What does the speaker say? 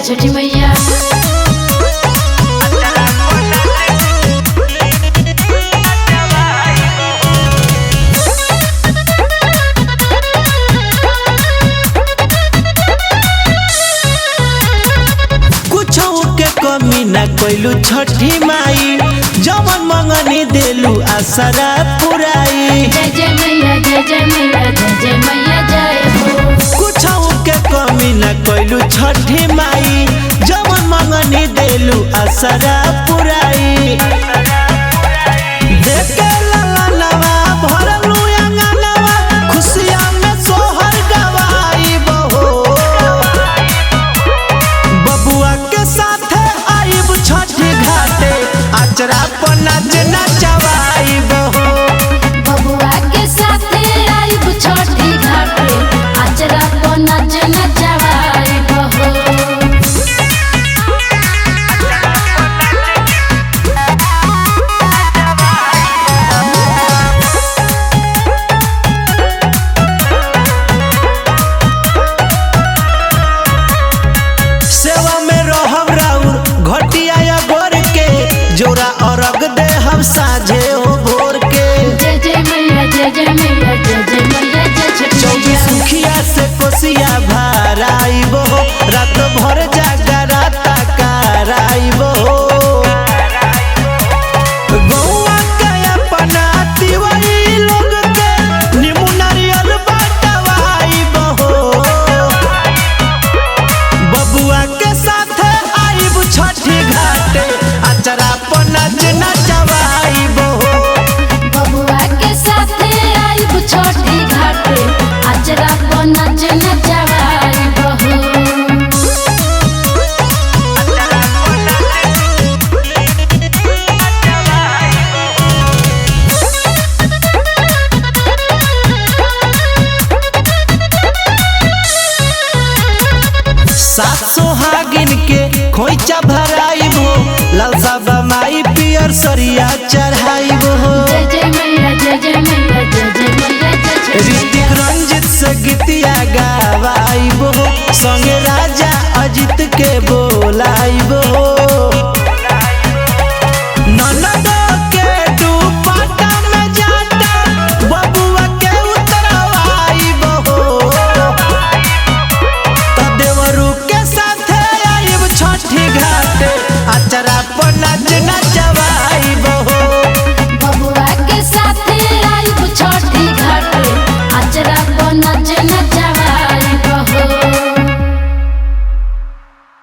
छठी मैया। कमी ना कोइलू छठी माई जवन मंगनी देलू आसरा पुराई। जय जय मैया जय जय मैया जय जय मैया जय हो। कुछ के कमी ना कोइलू छठी माई जवन मंगनी देलू आसरा पुराई। देखे ललनवा भरलू अंगनवा खुशियां में सोहर गवाई बहो। बबुआ के साथ छठी घाटे आचरा पर नाच नचवाई बहो। बबुआ के साथ आई छठी घाटे आचरा पर नाच नचवाई बहो। सेवा में रहब राउर घटिया या गोर के जोरा अरग दे हम साझे हो भोर के। जय जय मैया जय जय मैया जय जय मैया जय छठी मैया। सुखिया से कोसिया भराई बहो रात भर जागराता कराई बहो। गौआ के अपना तिवई लोग के नींबू नारियल बटवाई बहो। बबुआ के साथ आईब छठी घाटे आचरा पर नाच नचवाई बहो। बबुआ के साथ आई छठी घाटे आचरा पर नाच नचवाई बहो। सात सोहागिन के खोइचा भराई भो लाल साबा माई पियर सरिया चा